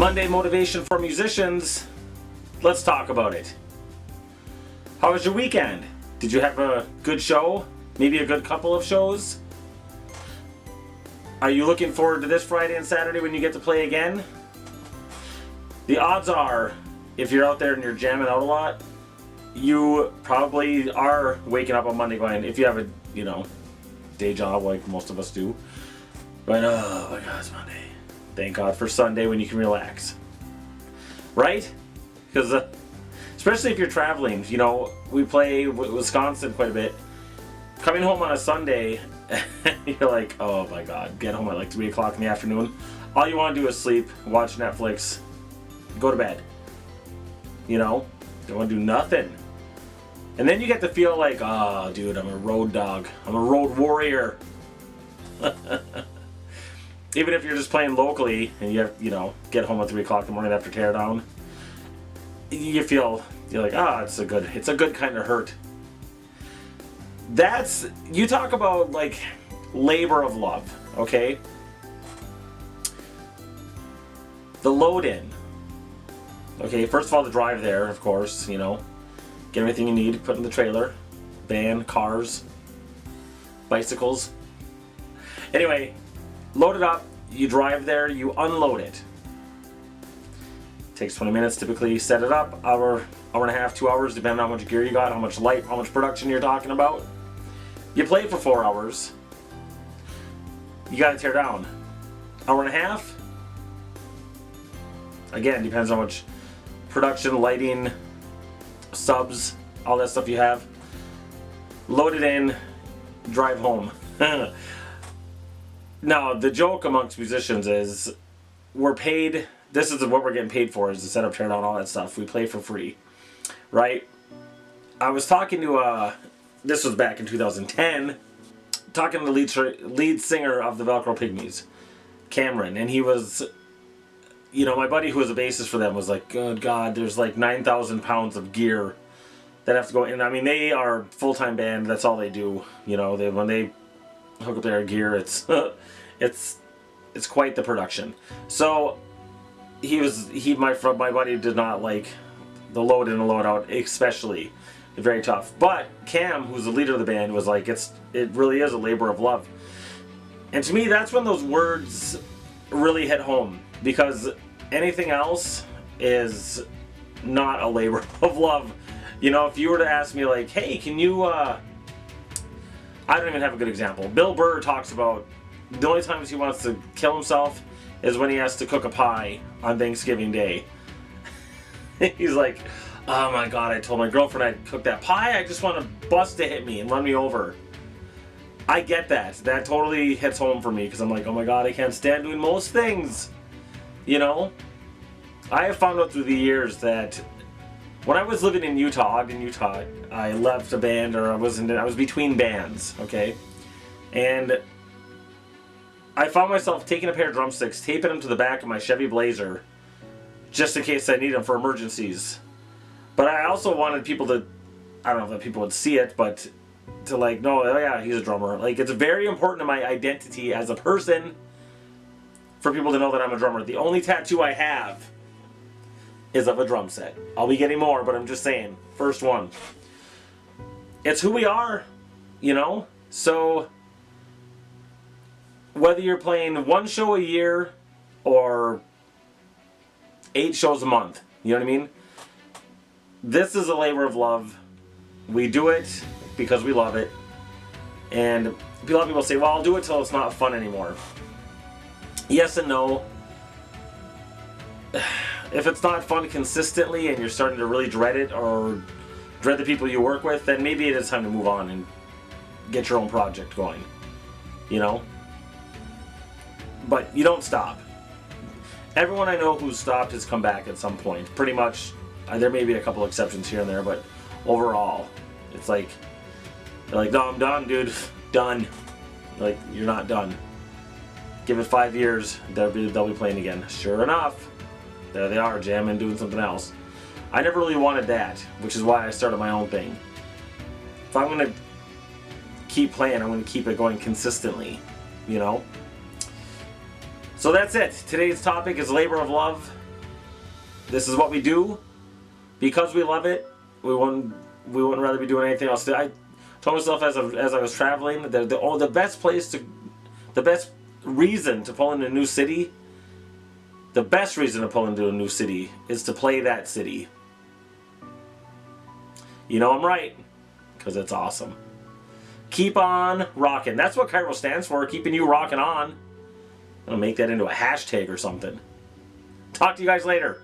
Monday motivation for musicians. Let's talk about it. How was your weekend? Did you have a good show? Maybe a good couple of shows? Are you looking forward to this Friday and Saturday when you get to play again? The odds are, if you're out there and you're jamming out a lot, you probably are waking up on Monday going, if you have a, day job like most of us do, going, oh my God, it's Monday. Thank God for Sunday when you can relax. Right? Because especially if you're traveling, we play Wisconsin quite a bit. Coming home on a Sunday, you're like, oh my God, get home at like 3 o'clock in the afternoon. All you want to do is sleep, watch Netflix, go to bed. Don't want to do nothing. And then you get to feel like, oh dude, I'm a road dog. I'm a road warrior. Even if you're just playing locally and you have, get home at 3 o'clock in the morning after teardown, you're like, it's a good kind of hurt. You talk about like labor of love, okay? The load in. Okay, first of all, the drive there, of course, get everything you need, put in the trailer, van, cars, bicycles. Anyway, load it up, you drive there, you unload it. Takes 20 minutes typically, set it up, hour and a half, 2 hours, depending on how much gear you got, how much light, how much production you're talking about. You play for 4 hours. You gotta tear down. Hour and a half? Again, depends on how much production, lighting, subs, all that stuff you have. Load it in, drive home. Now, the joke amongst musicians is we're paid, this is what we're getting paid for, is to set up, tear down, all that stuff. We play for free, right? I was talking to, this was back in 2010, talking to the lead singer of the Velcro Pygmies, Cameron, and he was, my buddy who was a bassist for them was like, good God, there's like 9,000 pounds of gear that have to go in. I mean, they are full-time band, that's all they do, when they hook up their gear, it's quite the production. So my buddy did not like the load in and load out, especially. Very tough. But Cam, who's the leader of the band, was like, it really is a labor of love. And to me, that's when those words really hit home, because anything else is not a labor of love. If you were to ask me like, hey, can you I don't even have a good example. Bill Burr talks about the only times he wants to kill himself is when he has to cook a pie on Thanksgiving Day. He's like, oh my God, I told my girlfriend I'd cook that pie, I just want a bus to hit me and run me over. I get that. That totally hits home for me, because I'm like, oh my God, I can't stand doing most things. I have found out through the years that when I was living in Utah, Ogden, Utah, I left a band, or I was between bands, okay? And I found myself taking a pair of drumsticks, taping them to the back of my Chevy Blazer, just in case I need them for emergencies. But I also wanted people to, I don't know if people would see it, but to like, no, oh yeah, he's a drummer. Like, it's very important to my identity as a person for people to know that I'm a drummer. The only tattoo I have is of a drum set. I'll be getting more, but I'm just saying, first one. It's who we are, So, whether you're playing one show a year or 8 shows a month, you know what I mean? This is a labor of love. We do it because we love it. And a lot of people say, well, I'll do it till it's not fun anymore. Yes and no. If it's not fun consistently and you're starting to really dread it, or dread the people you work with, then maybe it is time to move on and get your own project going. But you don't stop. Everyone I know who's stopped has come back at some point. Pretty much. There may be a couple exceptions here and there, but overall, it's like, they're like, no, I'm done, dude. Done. Like, you're not done. Give it 5 years, they'll be playing again. Sure enough, there they are, jamming, doing something else. I never really wanted that, which is why I started my own thing. If I'm going to keep playing, I'm going to keep it going consistently, So that's it. Today's topic is labor of love. This is what we do because we love it. We wouldn't rather be doing anything else. I told myself as I was traveling that the best place to, the best reason to pull into a new city, the best reason to pull into a new city is to play that city. You know I'm right, because it's awesome. Keep on rocking. That's what Cairo stands for, keeping you rocking on. I'll make that into a hashtag or something. Talk to you guys later.